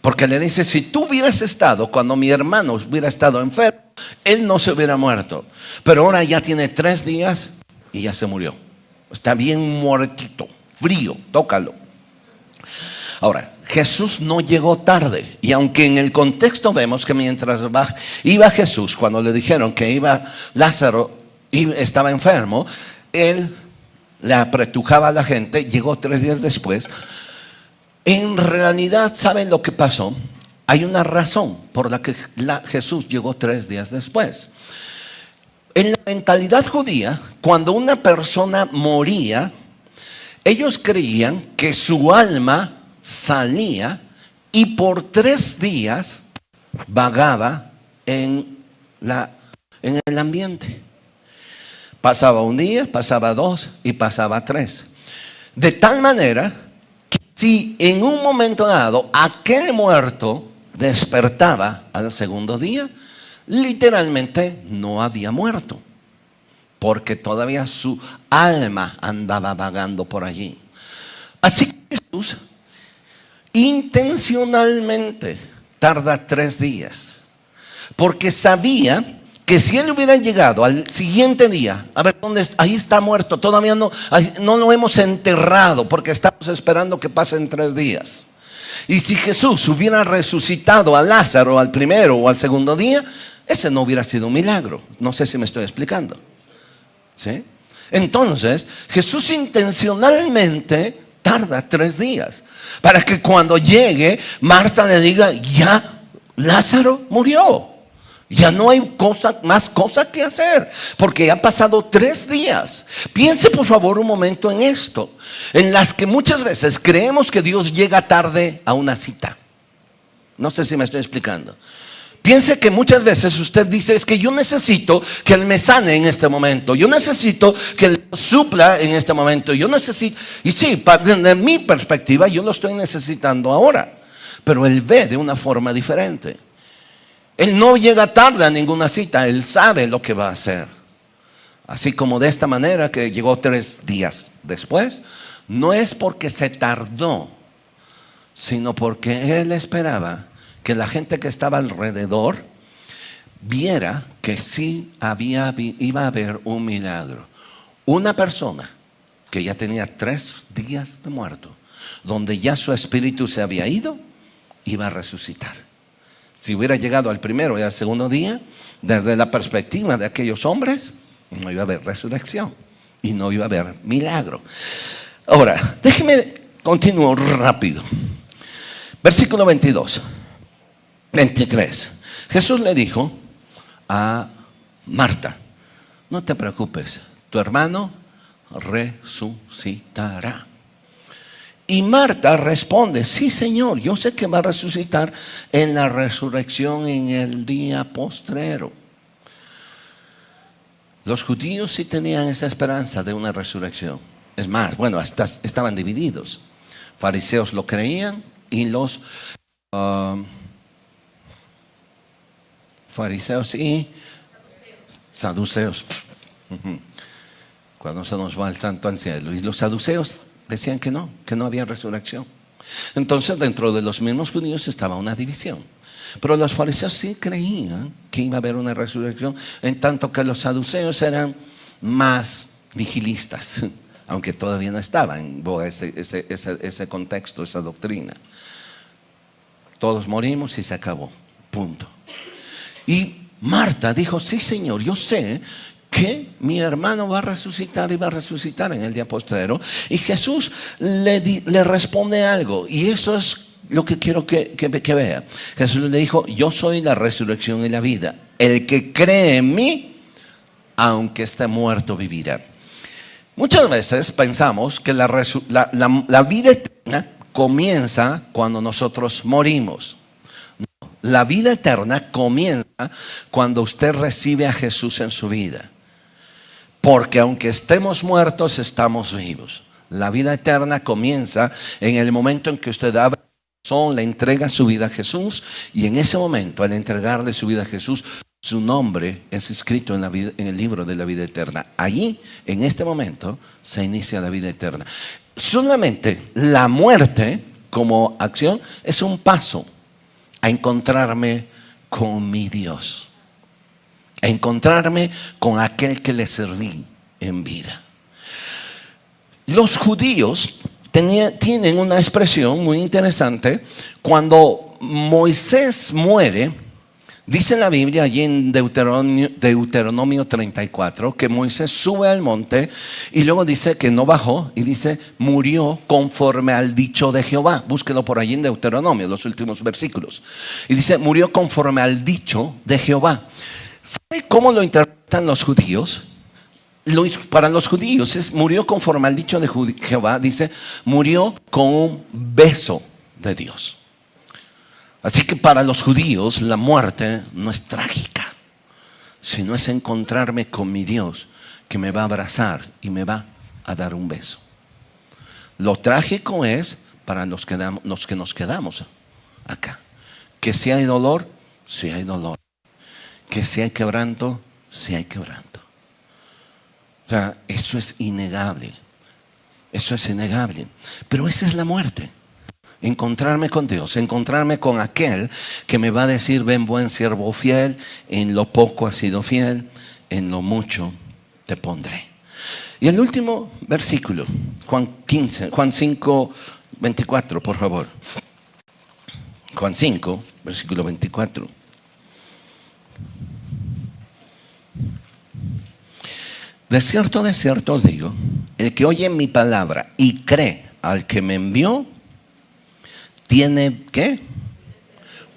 Porque le dice: si tú hubieras estado cuando mi hermano hubiera estado enfermo, él no se hubiera muerto. Pero ahora ya tiene 3 días y ya se murió. Está bien muertito, frío, tócalo. Ahora, Jesús no llegó tarde. Y aunque en el contexto vemos que mientras iba Jesús, cuando le dijeron que iba Lázaro y estaba enfermo, él le apretujaba a la gente. Llegó 3 días después. En realidad, ¿saben lo que pasó? Hay una razón por la que Jesús llegó 3 días después. En la mentalidad judía, cuando una persona moría, ellos creían que su alma salía y por 3 días vagaba en el ambiente. Pasaba un día, pasaba 2 y pasaba 3. De tal manera, si en un momento dado aquel muerto despertaba al segundo día, literalmente no había muerto, porque todavía su alma andaba vagando por allí. Así que Jesús intencionalmente tarda 3 días, porque sabía que si él hubiera llegado al siguiente día, a ver dónde está, ahí está muerto, todavía no lo hemos enterrado, porque estamos esperando que pasen 3 días. Y si Jesús hubiera resucitado a Lázaro al primero o al segundo día, ese no hubiera sido un milagro. No sé si me estoy explicando, ¿sí? Entonces Jesús intencionalmente tarda 3 días para que cuando llegue Marta le diga: ya Lázaro murió. Ya no hay más cosa que hacer, porque ya han pasado 3 días. Piense por favor un momento en esto, en las que muchas veces creemos que Dios llega tarde a una cita. No sé si me estoy explicando. Piense que muchas veces usted dice: es que yo necesito que Él me sane en este momento, yo necesito que Él supla en este momento, yo necesito. Y sí, desde mi perspectiva yo lo estoy necesitando ahora, pero Él ve de una forma diferente. Él no llega tarde a ninguna cita, Él sabe lo que va a hacer. Así como de esta manera que llegó 3 días después, no es porque se tardó, sino porque Él esperaba que la gente que estaba alrededor viera que sí iba a haber un milagro. Una persona que ya tenía 3 días de muerto, donde ya su espíritu se había ido, iba a resucitar. Si hubiera llegado al primero y al segundo día, desde la perspectiva de aquellos hombres, no iba a haber resurrección y no iba a haber milagro. Ahora, déjeme continuar rápido. Versículo 23. Jesús le dijo a Marta: no te preocupes, tu hermano resucitará. Y Marta responde: sí, Señor, yo sé que va a resucitar en la resurrección en el día postrero. Los judíos sí tenían esa esperanza de una resurrección. Es más, bueno, hasta estaban divididos. Fariseos lo creían y los fariseos y saduceos. Cuando se nos va el santo al cielo. Y los saduceos decían que no había resurrección. Entonces dentro de los mismos judíos estaba una división. Pero los fariseos sí creían que iba a haber una resurrección, en tanto que los saduceos eran más vigilistas, aunque todavía no estaba en boga ese contexto, esa doctrina. Todos morimos y se acabó, punto. Y Marta dijo, sí, Señor, yo sé que mi hermano va a resucitar y va a resucitar en el día postrero. Y Jesús le responde algo, y eso es lo que quiero que vea. Jesús le dijo, yo soy la resurrección y la vida. El que cree en mí, aunque esté muerto, vivirá. Muchas veces pensamos que la vida eterna comienza cuando nosotros morimos. La vida eterna comienza cuando usted recibe a Jesús en su vida. Porque aunque estemos muertos, estamos vivos. La vida eterna comienza en el momento en que usted abre el corazón, le entrega su vida a Jesús, y en ese momento, al entregarle su vida a Jesús, su nombre es escrito en el libro de la vida eterna. Allí, en este momento, se inicia la vida eterna. Solamente la muerte como acción es un paso a encontrarme con mi Dios, a encontrarme con aquel que le serví en vida. Los judíos tienen una expresión muy interesante. Cuando Moisés muere, dice la Biblia allí en Deuteronomio 34 que Moisés sube al monte y luego dice que no bajó, y dice murió conforme al dicho de Jehová. Búsquelo por allí en Deuteronomio, los últimos versículos. Y dice murió conforme al dicho de Jehová. ¿Sabe cómo lo interpretan los judíos? Para los judíos murió conforme al dicho de Jehová. Dice murió con un beso de Dios. Así que para los judíos la muerte no es trágica, sino es encontrarme con mi Dios, que me va a abrazar y me va a dar un beso. Lo trágico es para los que nos quedamos acá. Que si hay dolor, si hay dolor. Que si hay quebranto, si hay quebranto. O sea, eso es innegable. Eso es innegable. Pero esa es la muerte. Encontrarme con Dios, encontrarme con aquel que me va a decir, ven buen siervo fiel, en lo poco has sido fiel, en lo mucho te pondré. Y el último versículo, Juan 5, 24, por favor. Juan 5, versículo 24. De cierto os digo, el que oye mi palabra y cree al que me envió, ¿tiene qué?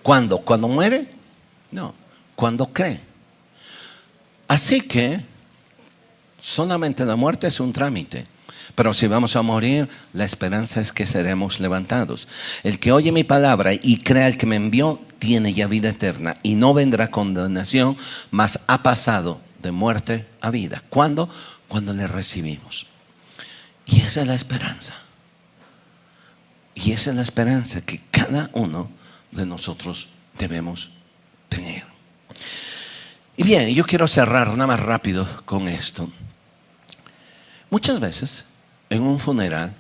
¿Cuándo? ¿Cuando muere? No, cuando cree. Así que solamente la muerte es un trámite. Pero si vamos a morir, la esperanza es que seremos levantados. El que oye mi palabra y cree al que me envió, tiene ya vida eterna y no vendrá condenación, mas ha pasado de muerte a vida. ¿Cuándo? Cuando le recibimos. Y esa es la esperanza. Y esa es la esperanza que cada uno de nosotros debemos tener. Y bien, yo quiero cerrar nada más rápido con esto. Muchas veces en un funeral,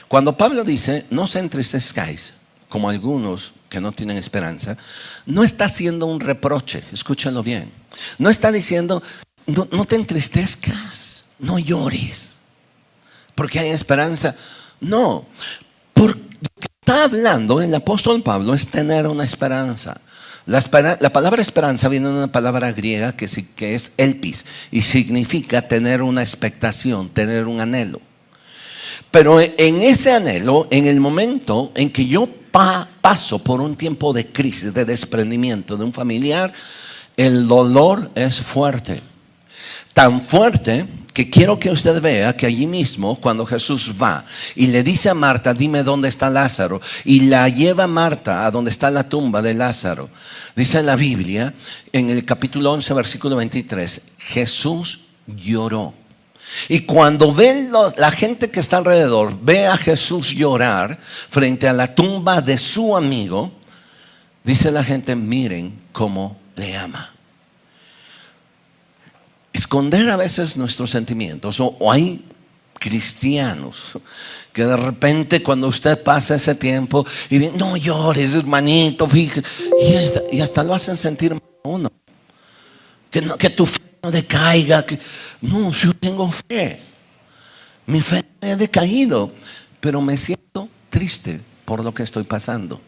cuando Pablo dice no se entristezcáis, como algunos que no tienen esperanza, no está haciendo un reproche. Escúchenlo bien. No está diciendo no te entristezcas, no llores, porque hay esperanza. No, porque está hablando el apóstol Pablo es tener una esperanza. La palabra esperanza viene de una palabra griega que es elpis y significa tener una expectación, tener un anhelo. Pero en ese anhelo, en el momento en que yo paso por un tiempo de crisis, de desprendimiento de un familiar, el dolor es fuerte. Tan fuerte que quiero que usted vea que allí mismo, cuando Jesús va y le dice a Marta, dime dónde está Lázaro, y la lleva Marta a donde está la tumba de Lázaro, dice la Biblia, en el capítulo 11, versículo 23, Jesús lloró. Y cuando ven la gente que está alrededor, ve a Jesús llorar frente a la tumba de su amigo, dice la gente, miren cómo le ama. Esconder a veces nuestros sentimientos, o hay cristianos que de repente cuando usted pasa ese tiempo y ven, no llores hermanito, fíjate, y hasta lo hacen sentir mal a uno, que tu fe no decaiga, no, yo tengo fe, mi fe ha decaído, pero me siento triste por lo que estoy pasando.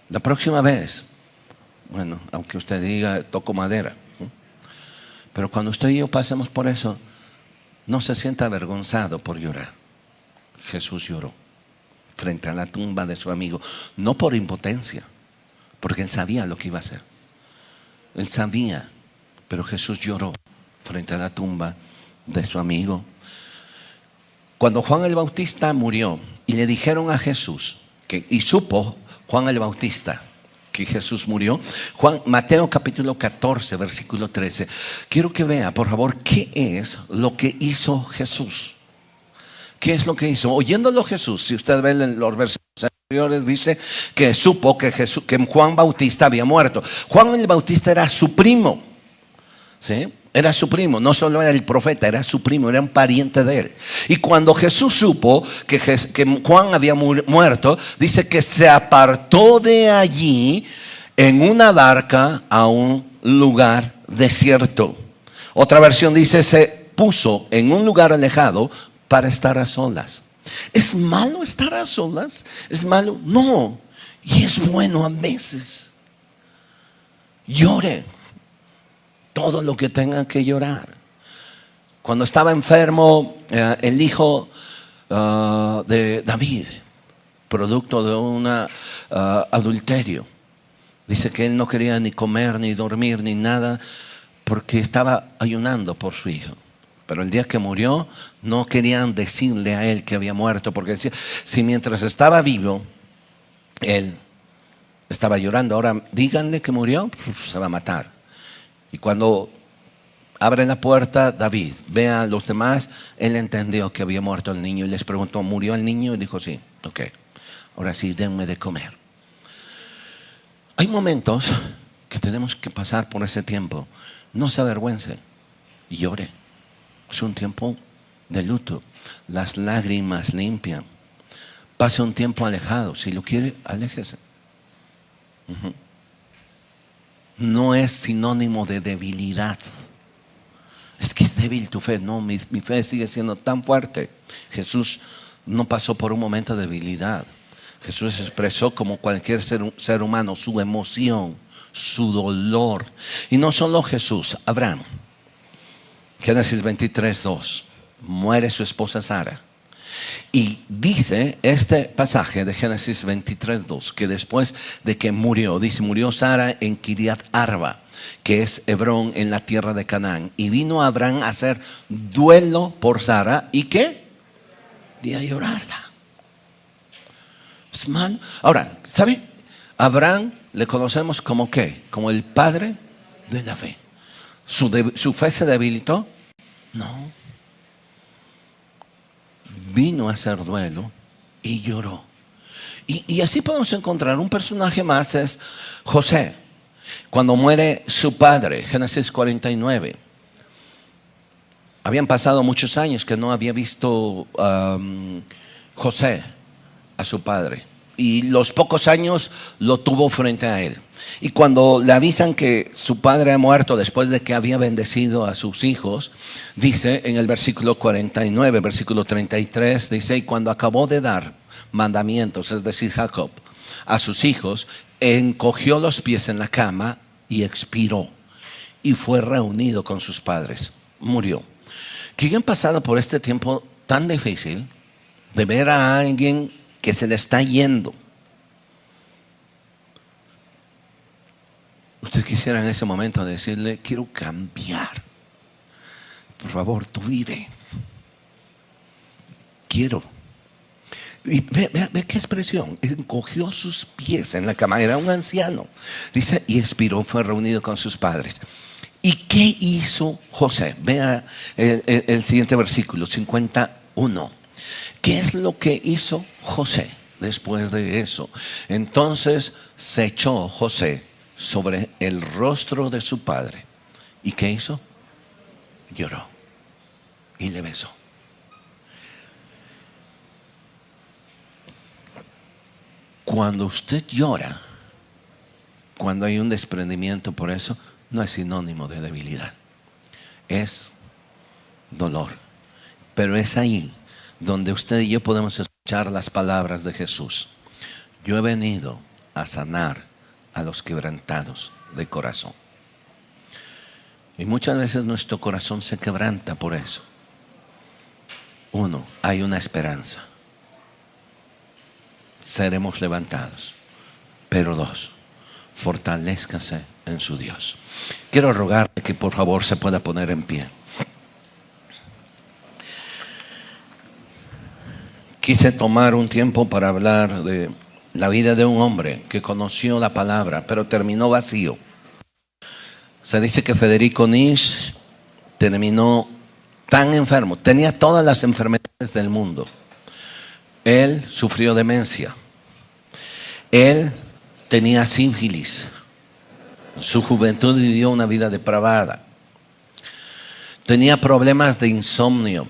La próxima vez Bueno, aunque usted diga toco madera, ¿no? Pero cuando usted y yo pasemos por eso, no se sienta avergonzado por llorar. Jesús lloró frente a la tumba de su amigo, no por impotencia, porque él sabía lo que iba a hacer. Él sabía, pero Jesús lloró frente a la tumba de su amigo. Cuando Juan el Bautista murió y le dijeron a Jesús, y supo Juan el Bautista que Jesús murió, Mateo capítulo 14, versículo 13. Quiero que vea, por favor, qué es lo que hizo Jesús. ¿Qué es lo que hizo? Oyéndolo Jesús, si usted ve en los versículos anteriores, dice que supo que Juan Bautista había muerto. Juan el Bautista era su primo, ¿sí? Era su primo, no solo era el profeta, era su primo, era un pariente de él. Y cuando Jesús supo que Juan había muerto, dice que se apartó de allí en una barca a un lugar desierto. Otra versión dice, se puso en un lugar alejado para estar a solas. ¿Es malo estar a solas? ¿Es malo? No. Y es bueno a veces. Llore todo lo que tenga que llorar. Cuando estaba enfermo, el hijo de David, producto de un adulterio, dice que él no quería ni comer, ni dormir, ni nada, porque estaba ayunando por su hijo. Pero el día que murió, no querían decirle a él que había muerto, porque decía, si mientras estaba vivo, él estaba llorando, ahora díganle que murió, pues se va a matar. Y cuando abre la puerta, David ve a los demás, él entendió que había muerto el niño y les preguntó, ¿murió el niño? Y dijo, sí, ok, ahora sí, denme de comer. Hay momentos que tenemos que pasar por ese tiempo. No se avergüence, llore. Es un tiempo de luto. Las lágrimas limpian. Pase un tiempo alejado. Si lo quiere, aléjese. No es sinónimo de debilidad. Es que es débil tu fe. No, mi fe sigue siendo tan fuerte. Jesús no pasó por un momento de debilidad. Jesús expresó como cualquier ser humano su emoción, su dolor. Y no solo Jesús, Abraham. Génesis 23:2. Muere su esposa Sara. Y dice este pasaje de Génesis 23:2 que después de que murió, dice, murió Sara en Kiriat Arba, que es Hebrón, en la tierra de Canaán. Y vino Abraham a hacer duelo por Sara. ¿Y qué? Y a llorarla. Es mal. Ahora, ¿sabe? Abraham le conocemos como ¿qué? Como el padre de la fe. ¿Su fe se debilitó? No. Vino a hacer duelo y lloró. Y así podemos encontrar un personaje más, es José. Cuando muere su padre, Génesis 49. Habían pasado muchos años que no había visto José a su padre. Y los pocos años lo tuvo frente a él. Y cuando le avisan que su padre ha muerto después de que había bendecido a sus hijos, dice en el versículo 49, versículo 33, dice, y cuando acabó de dar mandamientos, es decir, Jacob, a sus hijos, encogió los pies en la cama y expiró. Y fue reunido con sus padres. Murió. ¿Quién ha pasado por este tiempo tan difícil de ver a alguien que se le está yendo? Usted quisiera en ese momento decirle, quiero cambiar. Por favor, tú vive. Quiero. Y ve qué expresión. Encogió sus pies en la cama. Era un anciano. Dice, y expiró, fue reunido con sus padres. ¿Y qué hizo José? Vea el siguiente versículo, 51. ¿Qué es lo que hizo José después de eso? Entonces se echó José sobre el rostro de su padre. ¿Y qué hizo? Lloró y le besó. Cuando usted llora, cuando hay un desprendimiento por eso, no es sinónimo de debilidad. Es dolor. Pero es ahí donde usted y yo podemos escuchar las palabras de Jesús. Yo he venido a sanar a los quebrantados de corazón. Y muchas veces nuestro corazón se quebranta por eso. Uno, hay una esperanza. Seremos levantados. Pero dos, fortalézcase en su Dios. Quiero rogarle que por favor se pueda poner en pie. Quise tomar un tiempo para hablar de la vida de un hombre que conoció la palabra, pero terminó vacío. Se dice que Federico Nietzsche terminó tan enfermo, tenía todas las enfermedades del mundo. Él sufrió demencia. Él tenía sífilis. En su juventud vivió una vida depravada. Tenía problemas de insomnio.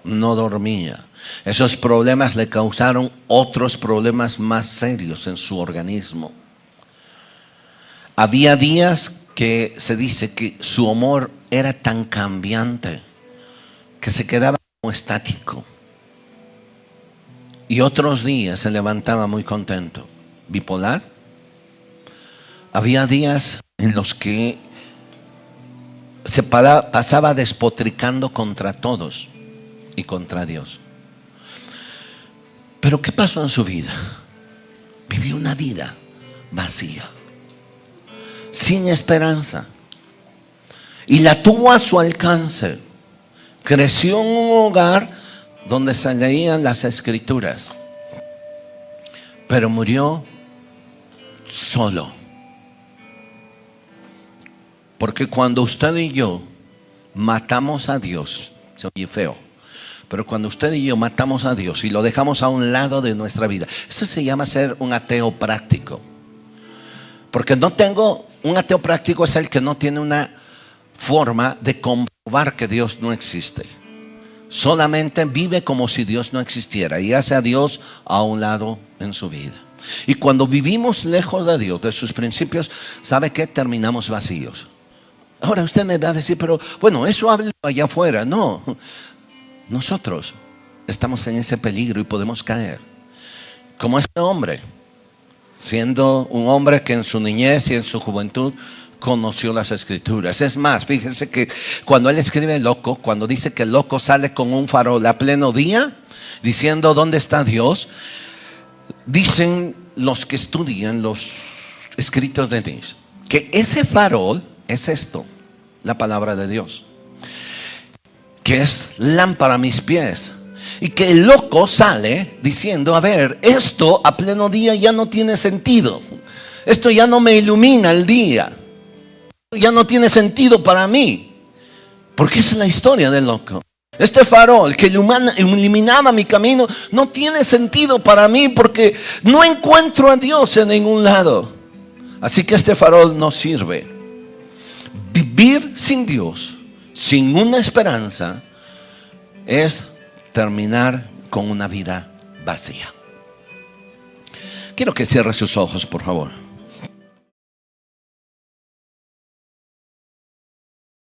No dormía. Esos problemas le causaron otros problemas más serios en su organismo. Había días que se dice que su humor era tan cambiante que se quedaba como estático. Y otros días se levantaba muy contento. Bipolar. Había días en los que se pasaba despotricando contra todos y contra Dios. Pero ¿qué pasó en su vida? Vivió una vida vacía, sin esperanza, y la tuvo a su alcance. Creció en un hogar donde se leían las escrituras, pero murió solo. Porque cuando usted y yo matamos a Dios, se oye feo, pero cuando usted y yo matamos a Dios y lo dejamos a un lado de nuestra vida, eso se llama ser un ateo práctico. Porque un ateo práctico es el que no tiene una forma de comprobar que Dios no existe. Solamente vive como si Dios no existiera y hace a Dios a un lado en su vida. Y cuando vivimos lejos de Dios, de sus principios, ¿sabe qué? Terminamos vacíos. Ahora usted me va a decir, pero bueno, eso habla allá afuera. No, nosotros estamos en ese peligro y podemos caer. Como este hombre, siendo un hombre que en su niñez y en su juventud conoció las escrituras. Es más, fíjense que cuando él escribe loco, cuando dice que el loco sale con un farol a pleno día, diciendo ¿dónde está Dios? Dicen los que estudian los escritos de Nietzsche que ese farol es esto, la palabra de Dios, que es lámpara a mis pies. Y que el loco sale diciendo, a ver, esto a pleno día ya no tiene sentido. Esto ya no me ilumina el día. Ya no tiene sentido para mí. Porque esa es la historia del loco. Este farol que iluminaba mi camino no tiene sentido para mí porque no encuentro a Dios en ningún lado. Así que este farol no sirve. Vivir sin Dios, sin una esperanza, es terminar con una vida vacía. Quiero que cierre sus ojos, por favor.